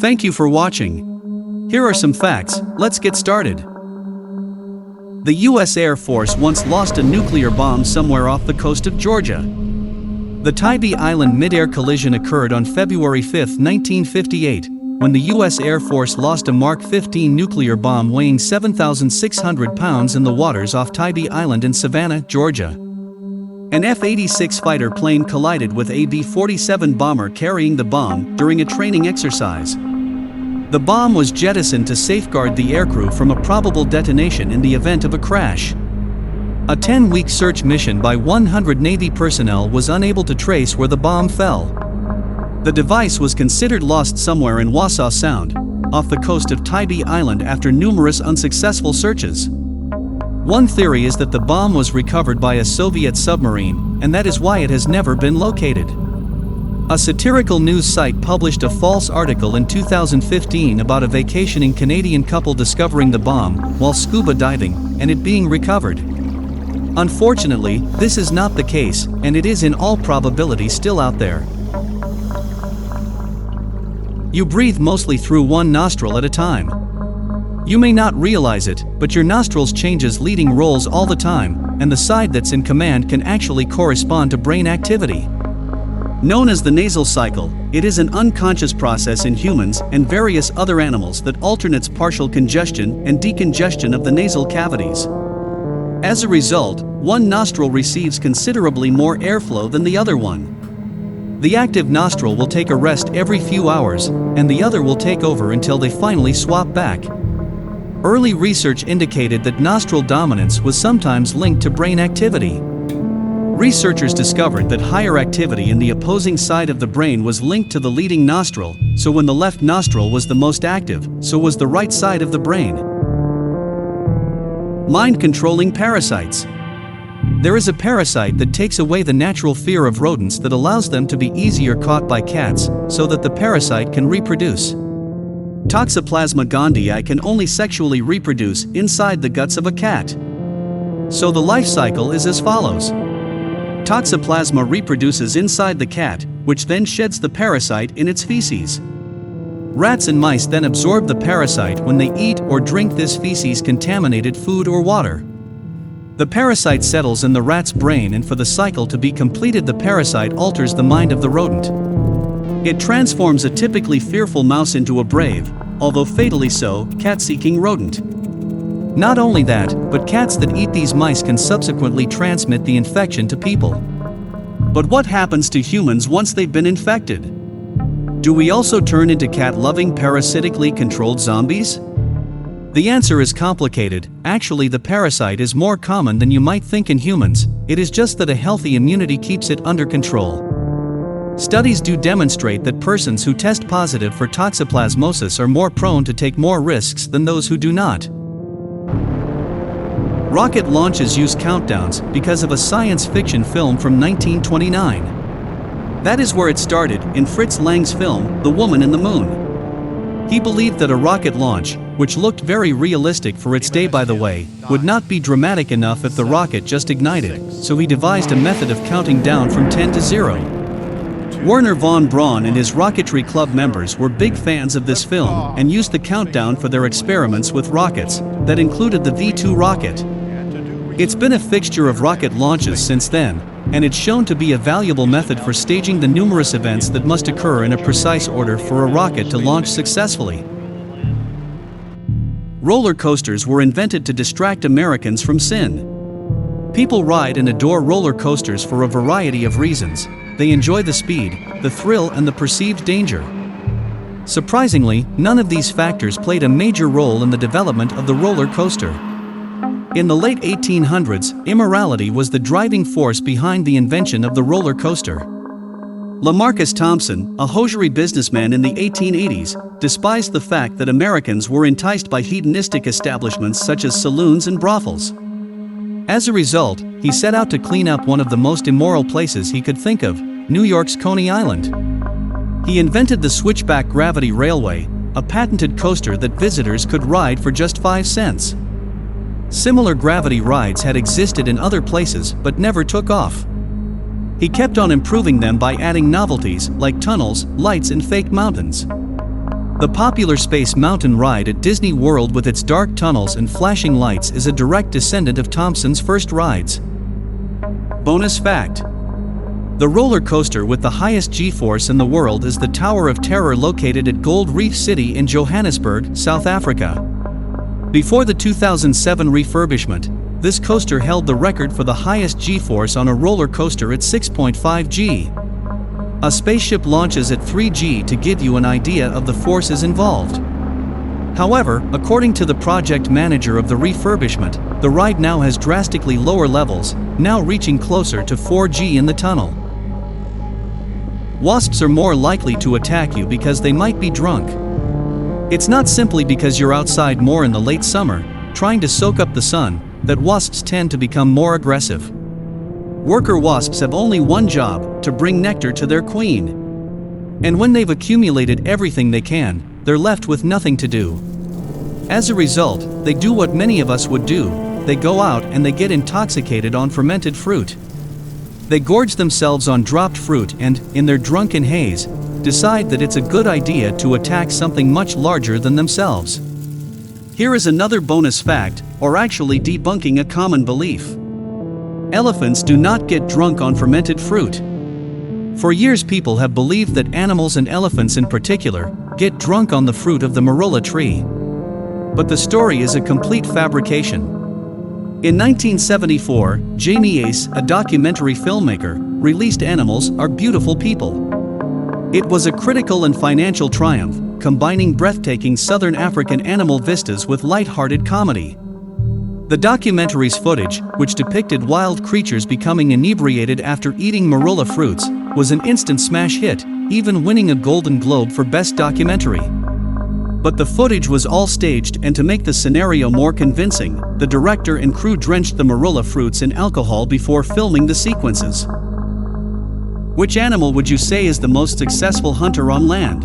Thank you for watching. Here are some facts, let's get started. The US Air Force once lost a nuclear bomb somewhere off the coast of Georgia. The Tybee Island mid-air collision occurred on February 5, 1958, when the US Air Force lost a Mark 15 nuclear bomb weighing 7,600 pounds in the waters off Tybee Island in Savannah, Georgia. An F-86 fighter plane collided with a B-47 bomber carrying the bomb during a training exercise. The bomb was jettisoned to safeguard the aircrew from a probable detonation in the event of a crash. A 10-week search mission by 100 Navy personnel was unable to trace where the bomb fell. The device was considered lost somewhere in Wassaw Sound, off the coast of Tybee Island after numerous unsuccessful searches. One theory is that the bomb was recovered by a Soviet submarine, and that is why it has never been located. A satirical news site published a false article in 2015 about a vacationing Canadian couple discovering the bomb while scuba diving, and it being recovered. Unfortunately, this is not the case, and it is in all probability still out there. You breathe mostly through one nostril at a time. You may not realize it, but your nostrils changes leading roles all the time, and the side that's in command can actually correspond to brain activity. Known as the nasal cycle, it is an unconscious process in humans and various other animals that alternates partial congestion and decongestion of the nasal cavities. As a result, one nostril receives considerably more airflow than the other one. The active nostril will take a rest every few hours, and the other will take over until they finally swap back. Early research indicated that nostril dominance was sometimes linked to brain activity. Researchers discovered that higher activity in the opposing side of the brain was linked to the leading nostril, so when the left nostril was the most active, so was the right side of the brain. Mind-controlling parasites. There is a parasite that takes away the natural fear of rodents that allows them to be easier caught by cats, so that the parasite can reproduce. Toxoplasma gondii can only sexually reproduce inside the guts of a cat. So the life cycle is as follows. Toxoplasma reproduces inside the cat, which then sheds the parasite in its feces. Rats and mice then absorb the parasite when they eat or drink this feces-contaminated food or water. The parasite settles in the rat's brain, and for the cycle to be completed, the parasite alters the mind of the rodent. It transforms a typically fearful mouse into a brave, although fatally so, cat-seeking rodent. Not only that, but cats that eat these mice can subsequently transmit the infection to people. But what happens to humans once they've been infected? Do we also turn into cat-loving parasitically controlled zombies? The answer is complicated. Actually, the parasite is more common than you might think in humans. It is just that a healthy immunity keeps it under control. Studies do demonstrate that persons who test positive for toxoplasmosis are more prone to take more risks than those who do not. Rocket launches use countdowns because of a science fiction film from 1929. That is where it started, in Fritz Lang's film, The Woman in the Moon. He believed that a rocket launch, which looked very realistic for its day by the way, would not be dramatic enough if the rocket just ignited, so he devised a method of counting down from 10 to 0. Werner von Braun and his rocketry club members were big fans of this film and used the countdown for their experiments with rockets, that included the V-2 rocket. It's been a fixture of rocket launches since then, and it's shown to be a valuable method for staging the numerous events that must occur in a precise order for a rocket to launch successfully. Roller coasters were invented to distract Americans from sin. People ride and adore roller coasters for a variety of reasons. They enjoy the speed, the thrill, and the perceived danger. Surprisingly, none of these factors played a major role in the development of the roller coaster. In the late 1800s, immorality was the driving force behind the invention of the roller coaster. LaMarcus Thompson, a hosiery businessman in the 1880s, despised the fact that Americans were enticed by hedonistic establishments such as saloons and brothels. As a result, he set out to clean up one of the most immoral places he could think of, New York's Coney Island. He invented the switchback gravity railway, a patented coaster that visitors could ride for just 5 cents. Similar gravity rides had existed in other places but never took off. He kept on improving them by adding novelties like tunnels, lights, and fake mountains. The popular Space Mountain ride at Disney World with its dark tunnels and flashing lights is a direct descendant of Thompson's first rides. Bonus fact: the roller coaster with the highest G-force in the world is the Tower of Terror located at Gold Reef City in Johannesburg, South Africa. Before the 2007 refurbishment, this coaster held the record for the highest G-force on a roller coaster at 6.5 G. A spaceship launches at 3 G to give you an idea of the forces involved. However, according to the project manager of the refurbishment, the ride now has drastically lower levels, now reaching closer to 4 G in the tunnel. Wasps are more likely to attack you because they might be drunk. It's not simply because you're outside more in the late summer, trying to soak up the sun, that wasps tend to become more aggressive. Worker wasps have only one job: to bring nectar to their queen. And when they've accumulated everything they can, they're left with nothing to do. As a result, they do what many of us would do: they go out and they get intoxicated on fermented fruit. They gorge themselves on dropped fruit and, in their drunken haze, decide that it's a good idea to attack something much larger than themselves. Here is another bonus fact, or actually debunking a common belief. Elephants do not get drunk on fermented fruit. For years people have believed that animals, and elephants in particular, get drunk on the fruit of the marula tree. But the story is a complete fabrication. In 1974, Jamie Ace, a documentary filmmaker, released Animals Are Beautiful People. It was a critical and financial triumph, combining breathtaking Southern African animal vistas with light-hearted comedy. The documentary's footage, which depicted wild creatures becoming inebriated after eating marula fruits, was an instant smash hit, even winning a Golden Globe for Best Documentary. But the footage was all staged, and to make the scenario more convincing, the director and crew drenched the marula fruits in alcohol before filming the sequences. Which animal would you say is the most successful hunter on land?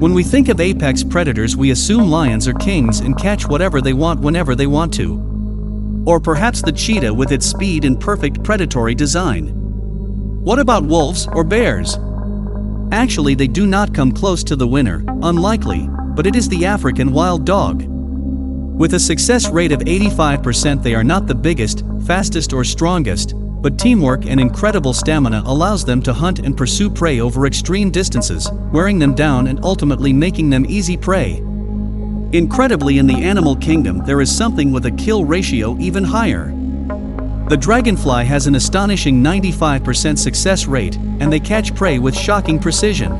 When we think of apex predators, we assume lions are kings and catch whatever they want whenever they want to. Or perhaps the cheetah with its speed and perfect predatory design. What about wolves or bears? Actually, they do not come close to the winner, unlikely, but it is the African wild dog. With a success rate of 85%, they are not the biggest, fastest or strongest, but teamwork and incredible stamina allows them to hunt and pursue prey over extreme distances, wearing them down and ultimately making them easy prey. Incredibly, in the animal kingdom there is something with a kill ratio even higher. The dragonfly has an astonishing 95% success rate, and they catch prey with shocking precision.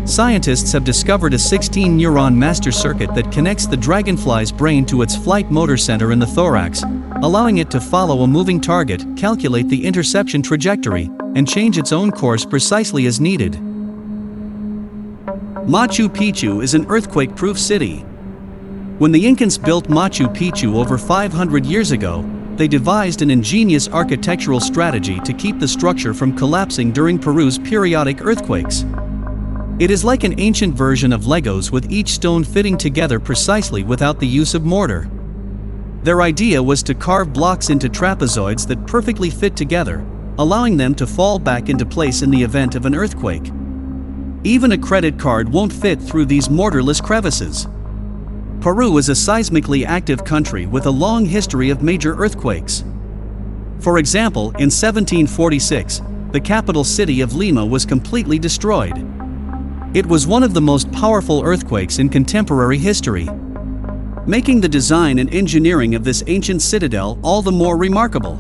Scientists have discovered a 16-neuron master circuit that connects the dragonfly's brain to its flight motor center in the thorax, allowing it to follow a moving target, calculate the interception trajectory, and change its own course precisely as needed. Machu Picchu is an earthquake-proof city. When the Incans built Machu Picchu over 500 years ago, they devised an ingenious architectural strategy to keep the structure from collapsing during Peru's periodic earthquakes. It is like an ancient version of Legos, with each stone fitting together precisely without the use of mortar. Their idea was to carve blocks into trapezoids that perfectly fit together, allowing them to fall back into place in the event of an earthquake. Even a credit card won't fit through these mortarless crevices. Peru is a seismically active country with a long history of major earthquakes. For example, in 1746, the capital city of Lima was completely destroyed. It was one of the most powerful earthquakes in contemporary history, making the design and engineering of this ancient citadel all the more remarkable.